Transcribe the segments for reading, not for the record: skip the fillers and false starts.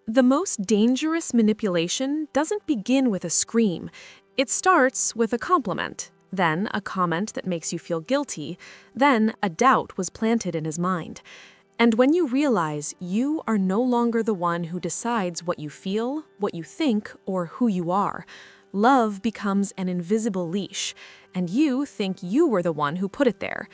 The most dangerous manipulation doesn't begin with a scream. It starts with a compliment, then a comment that makes you feel guilty, then a doubt was planted in his mind. And when you realize you are no longer the one who decides what you feel, what you think, or who you are, love becomes an invisible leash, and you think you were the one who put it there.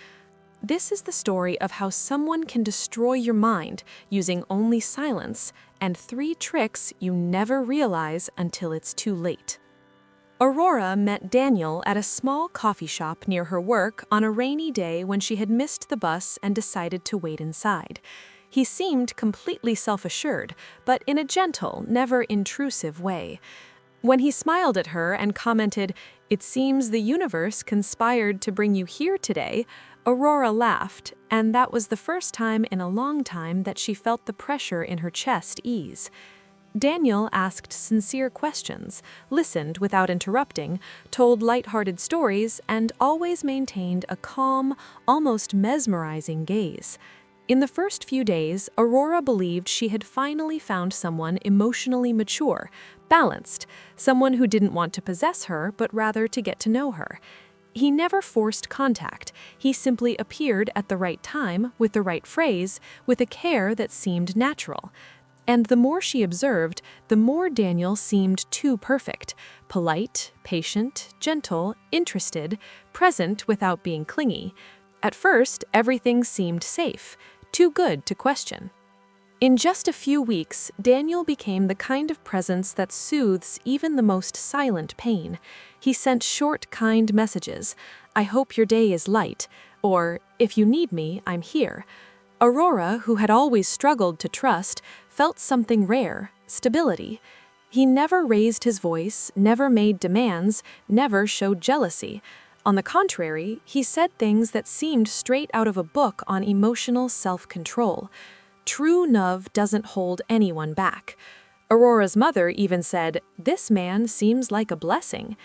This is the story of how someone can destroy your mind using only silence and 3 tricks you never realize until it's too late. Aurora met Daniel at a small coffee shop near her work on a rainy day when she had missed the bus and decided to wait inside. He seemed completely self-assured, but in a gentle, never intrusive way. When he smiled at her and commented, "It seems the universe conspired to bring you here today," Aurora laughed, and that was the first time in a long time that she felt the pressure in her chest ease. Daniel asked sincere questions, listened without interrupting, told light-hearted stories, and always maintained a calm, almost mesmerizing gaze. In the first few days, Aurora believed she had finally found someone emotionally mature, balanced, someone who didn't want to possess her but rather to get to know her. He never forced contact. He simply appeared at the right time, with the right phrase, with a care that seemed natural. And the more she observed, the more Daniel seemed too perfect, polite, patient, gentle, interested, present without being clingy. At first, everything seemed safe, too good to question. In just a few weeks, Daniel became the kind of presence that soothes even the most silent pain. He sent short, kind messages, "I hope your day is light," or "If you need me, I'm here." Aurora, who had always struggled to trust, felt something rare, stability. He never raised his voice, never made demands, never showed jealousy. On the contrary, he said things that seemed straight out of a book on emotional self-control. True love doesn't hold anyone back. Aurora's mother even said, "This man seems like a blessing."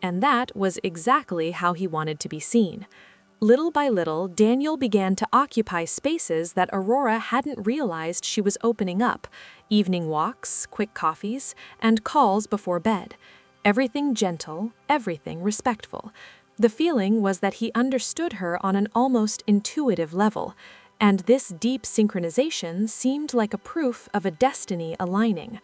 And that was exactly how he wanted to be seen. Little by little, Daniel began to occupy spaces that Aurora hadn't realized she was opening up: evening walks, quick coffees, and calls before bed. Everything gentle, everything respectful. The feeling was that he understood her on an almost intuitive level, and this deep synchronization seemed like a proof of a destiny aligning.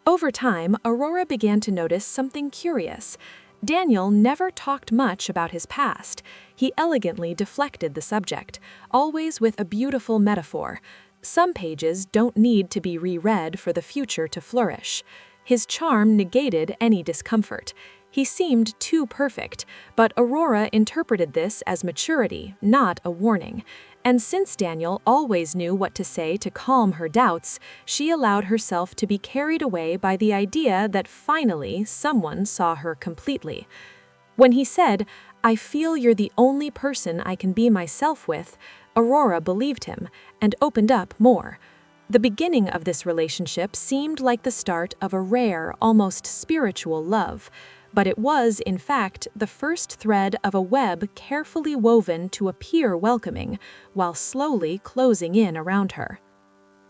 Over time, Aurora began to notice something curious. Daniel never talked much about his past. He elegantly deflected the subject, always with a beautiful metaphor. Some pages don't need to be reread for the future to flourish. His charm negated any discomfort. He seemed too perfect, but Aurora interpreted this as maturity, not a warning. And since Daniel always knew what to say to calm her doubts, she allowed herself to be carried away by the idea that finally someone saw her completely. When he said, "I feel you're the only person I can be myself with," Aurora believed him and opened up more. The beginning of this relationship seemed like the start of a rare, almost spiritual love. But it was, in fact, the first thread of a web carefully woven to appear welcoming, while slowly closing in around her.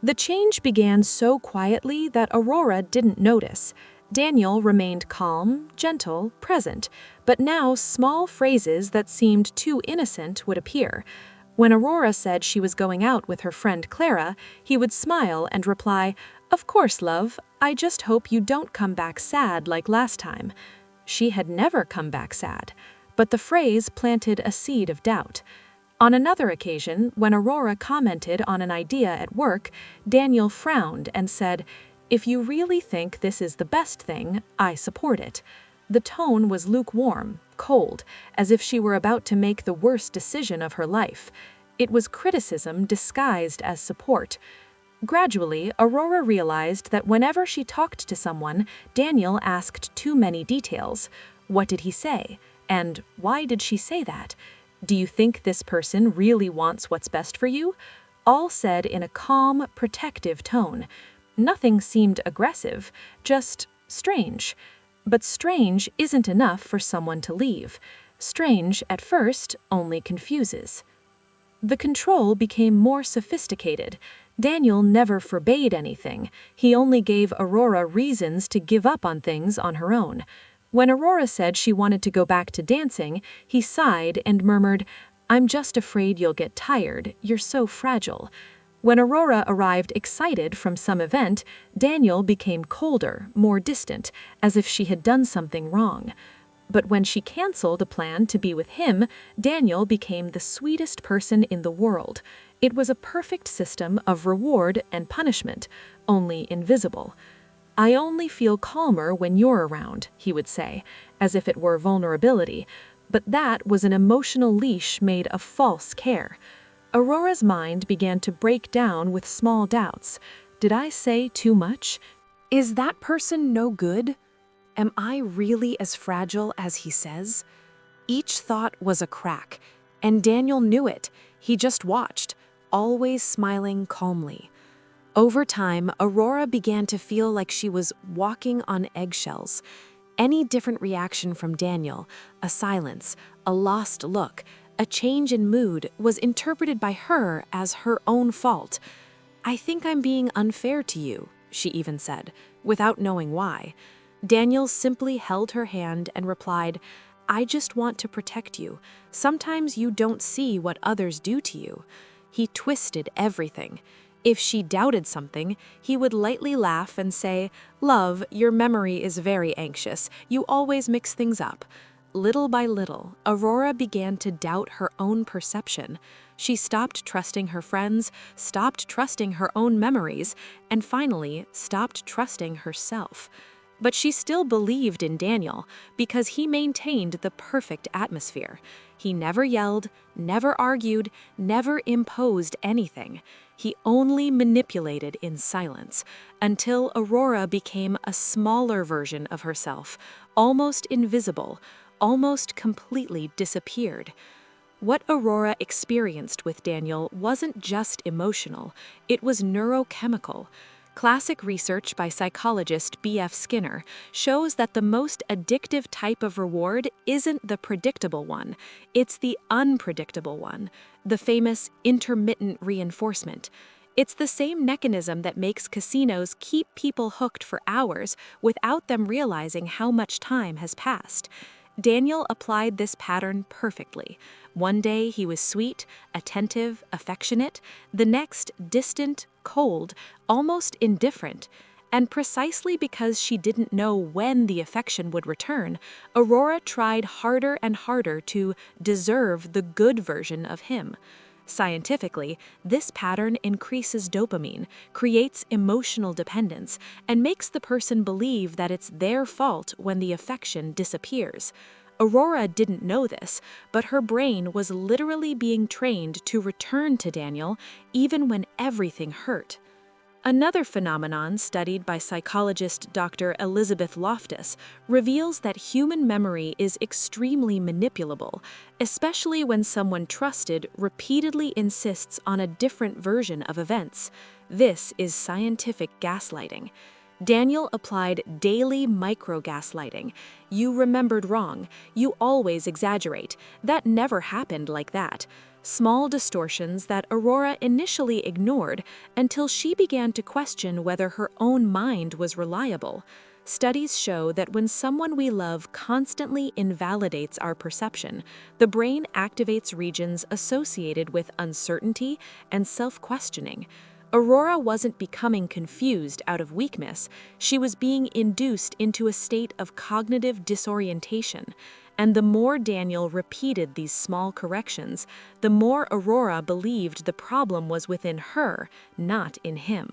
The change began so quietly that Aurora didn't notice. Daniel remained calm, gentle, present, but now small phrases that seemed too innocent would appear. When Aurora said she was going out with her friend Clara, he would smile and reply, "Of course, love. I just hope you don't come back sad like last time." She had never come back sad, but the phrase planted a seed of doubt. On another occasion, when Aurora commented on an idea at work, Daniel frowned and said, "If you really think this is the best thing, I support it." The tone was lukewarm, cold, as if she were about to make the worst decision of her life. It was criticism disguised as support. Gradually, Aurora realized that whenever she talked to someone, Daniel asked too many details. What did he say? And why did she say that? Do you think this person really wants what's best for you? All said in a calm, protective tone. Nothing seemed aggressive, just strange. But strange isn't enough for someone to leave. Strange, at first, only confuses. The control became more sophisticated. Daniel never forbade anything. He only gave Aurora reasons to give up on things on her own. When Aurora said she wanted to go back to dancing, he sighed and murmured, "I'm just afraid you'll get tired. You're so fragile." When Aurora arrived excited from some event, Daniel became colder, more distant, as if she had done something wrong. But when she canceled a plan to be with him, Daniel became the sweetest person in the world. It was a perfect system of reward and punishment, only invisible. "I only feel calmer when you're around," he would say, as if it were vulnerability, but that was an emotional leash made of false care. Aurora's mind began to break down with small doubts. Did I say too much? Is that person no good? Am I really as fragile as he says? Each thought was a crack, and Daniel knew it. He just watched, always smiling calmly. Over time, Aurora began to feel like she was walking on eggshells. Any different reaction from Daniel, a silence, a lost look, a change in mood, was interpreted by her as her own fault. "I think I'm being unfair to you," she even said, without knowing why. Daniel simply held her hand and replied, "I just want to protect you. Sometimes you don't see what others do to you." He twisted everything. If she doubted something, he would lightly laugh and say, "Love, your memory is very anxious. You always mix things up." Little by little, Aurora began to doubt her own perception. She stopped trusting her friends, stopped trusting her own memories, and finally stopped trusting herself. But she still believed in Daniel because he maintained the perfect atmosphere. He never yelled, never argued, never imposed anything. He only manipulated in silence until Aurora became a smaller version of herself, almost invisible, almost completely disappeared. What Aurora experienced with Daniel wasn't just emotional, it was neurochemical. Classic research by psychologist B.F. Skinner shows that the most addictive type of reward isn't the predictable one, it's the unpredictable one, the famous intermittent reinforcement. It's the same mechanism that makes casinos keep people hooked for hours without them realizing how much time has passed. Daniel applied this pattern perfectly. One day he was sweet, attentive, affectionate, the next distant, cold, almost indifferent. And precisely because she didn't know when the affection would return, Aurora tried harder and harder to deserve the good version of him. Scientifically, this pattern increases dopamine, creates emotional dependence, and makes the person believe that it's their fault when the affection disappears. Aurora didn't know this, but her brain was literally being trained to return to Daniel even when everything hurt. Another phenomenon studied by psychologist Dr. Elizabeth Loftus reveals that human memory is extremely manipulable, especially when someone trusted repeatedly insists on a different version of events. This is scientific gaslighting. Daniel applied daily micro-gaslighting. "You remembered wrong. You always exaggerate. That never happened like that." Small distortions that Aurora initially ignored until she began to question whether her own mind was reliable. Studies show that when someone we love constantly invalidates our perception, the brain activates regions associated with uncertainty and self-questioning. Aurora wasn't becoming confused out of weakness, she was being induced into a state of cognitive disorientation. And the more Daniel repeated these small corrections, the more Aurora believed the problem was within her, not in him.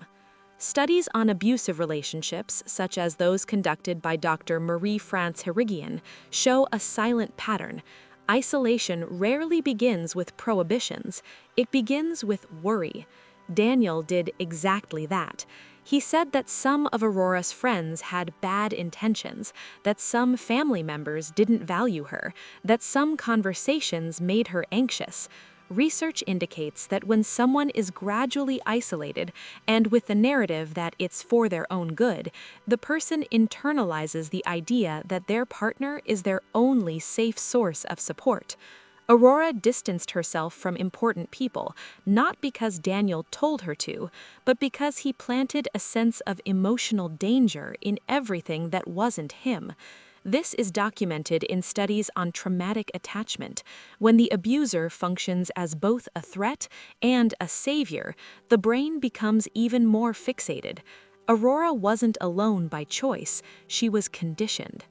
Studies on abusive relationships, such as those conducted by Dr. Marie-France Hirigian, show a silent pattern. Isolation rarely begins with prohibitions, it begins with worry. Daniel did exactly that. He said that some of Aurora's friends had bad intentions, that some family members didn't value her, that some conversations made her anxious. Research indicates that when someone is gradually isolated and with the narrative that it's for their own good, the person internalizes the idea that their partner is their only safe source of support. Aurora distanced herself from important people, not because Daniel told her to, but because he planted a sense of emotional danger in everything that wasn't him. This is documented in studies on traumatic attachment. When the abuser functions as both a threat and a savior, the brain becomes even more fixated. Aurora wasn't alone by choice, she was conditioned.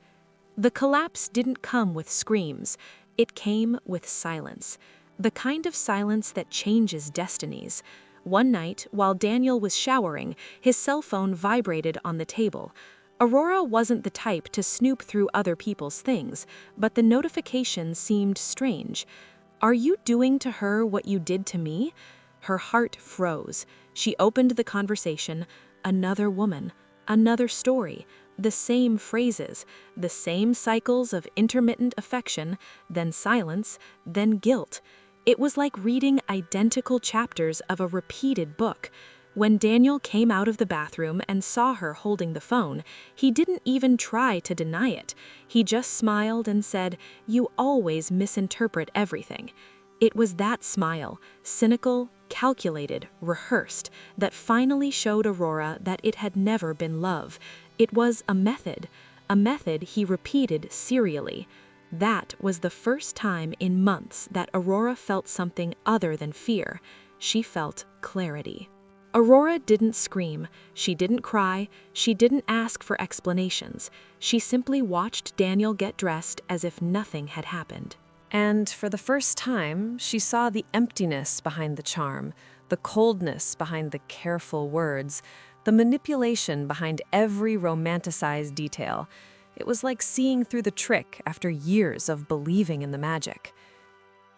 The collapse didn't come with screams, it came with silence. The kind of silence that changes destinies. One night, while Daniel was showering, his cell phone vibrated on the table. Aurora wasn't the type to snoop through other people's things, but the notification seemed strange. "Are you doing to her what you did to me?" Her heart froze. She opened the conversation. Another woman, another story, the same phrases, the same cycles of intermittent affection, then silence, then guilt. It was like reading identical chapters of a repeated book. When Daniel came out of the bathroom and saw her holding the phone, he didn't even try to deny it. He just smiled and said, "You always misinterpret everything." It was that smile, cynical, calculated, rehearsed, that finally showed Aurora that it had never been love. It was a method he repeated serially. That was the first time in months that Aurora felt something other than fear. She felt clarity. Aurora didn't scream, she didn't cry, she didn't ask for explanations. She simply watched Daniel get dressed as if nothing had happened. And for the first time, she saw the emptiness behind the charm, the coldness behind the careful words, the manipulation behind every romanticized detail. It was like seeing through the trick after years of believing in the magic.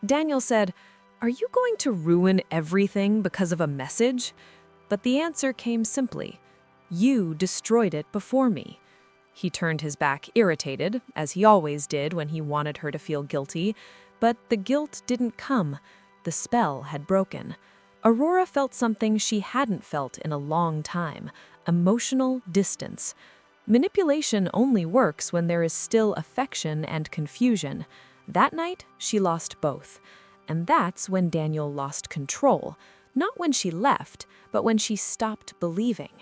Daniel said, "Are you going to ruin everything because of a message?" But the answer came simply, "You destroyed it before me." He turned his back irritated, as he always did when he wanted her to feel guilty, but the guilt didn't come. The spell had broken. Aurora felt something she hadn't felt in a long time, emotional distance. Manipulation only works when there is still affection and confusion. That night, she lost both. And that's when Daniel lost control, not when she left, but when she stopped believing.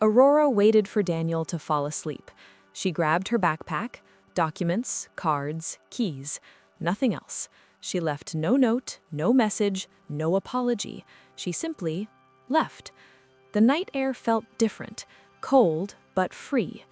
Aurora waited for Daniel to fall asleep. She grabbed her backpack, documents, cards, keys, nothing else. She left no note, no message, no apology. She simply left. The night air felt different, cold but free.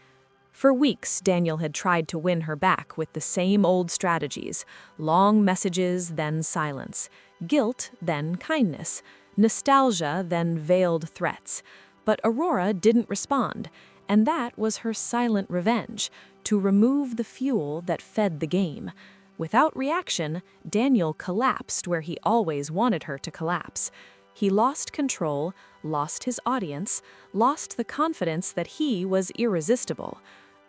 For weeks, Daniel had tried to win her back with the same old strategies: long messages, then silence; guilt, then kindness; nostalgia, then veiled threats. But Aurora didn't respond, and that was her silent revenge, to remove the fuel that fed the game. Without reaction, Daniel collapsed where he always wanted her to collapse. He lost control, lost his audience, lost the confidence that he was irresistible.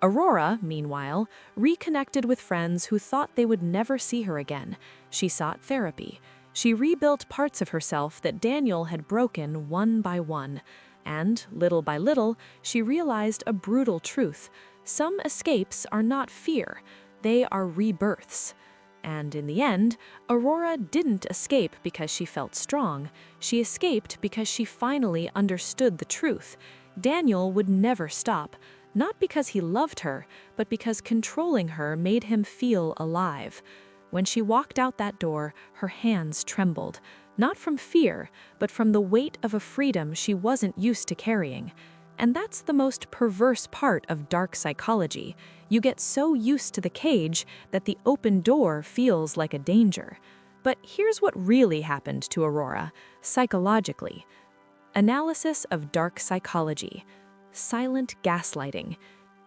Aurora, meanwhile, reconnected with friends who thought they would never see her again. She sought therapy. She rebuilt parts of herself that Daniel had broken one by one. And, little by little, she realized a brutal truth. Some escapes are not fear, they are rebirths. And in the end, Aurora didn't escape because she felt strong. She escaped because she finally understood the truth. Daniel would never stop, not because he loved her, but because controlling her made him feel alive. When she walked out that door, her hands trembled. Not from fear, but from the weight of a freedom she wasn't used to carrying. And that's the most perverse part of dark psychology. You get so used to the cage that the open door feels like a danger. But here's what really happened to Aurora, psychologically. Analysis of dark psychology. Silent gaslighting.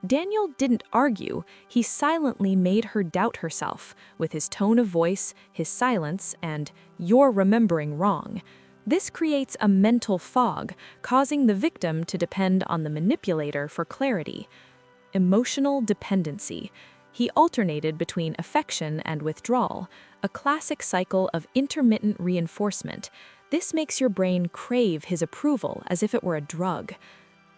Daniel didn't argue, he silently made her doubt herself, with his tone of voice, his silence, and "you're remembering wrong." This creates a mental fog, causing the victim to depend on the manipulator for clarity. Emotional dependency. He alternated between affection and withdrawal, a classic cycle of intermittent reinforcement. This makes your brain crave his approval as if it were a drug.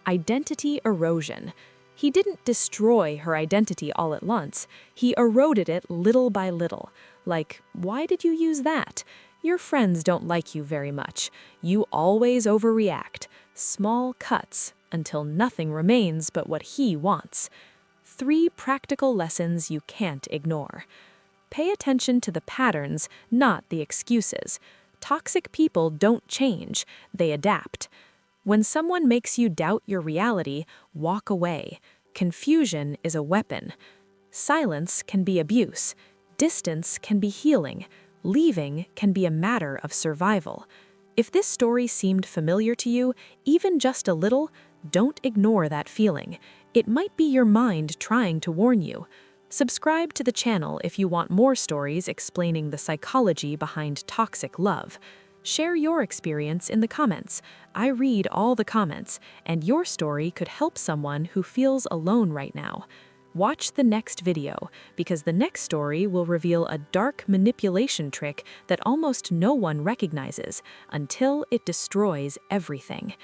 Identity erosion. He didn't destroy her identity all at once. He eroded it little by little, Like, why did you use that? Your friends don't like you very much. You always overreact. Small cuts until nothing remains but what he wants. 3 practical lessons you can't ignore. Pay attention to the patterns, not the excuses. Toxic people don't change, they adapt. When someone makes you doubt your reality, walk away. Confusion is a weapon. Silence can be abuse. Distance can be healing. Leaving can be a matter of survival. If this story seemed familiar to you, even just a little, don't ignore that feeling. It might be your mind trying to warn you. Subscribe to the channel if you want more stories explaining the psychology behind toxic love. Share your experience in the comments. I read all the comments, and your story could help someone who feels alone right now. Watch the next video, because the next story will reveal a dark manipulation trick that almost no one recognizes until it destroys everything.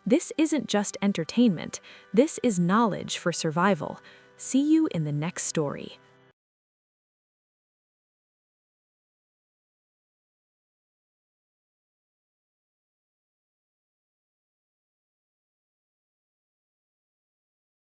This isn't just entertainment, this is knowledge for survival. See you in the next story.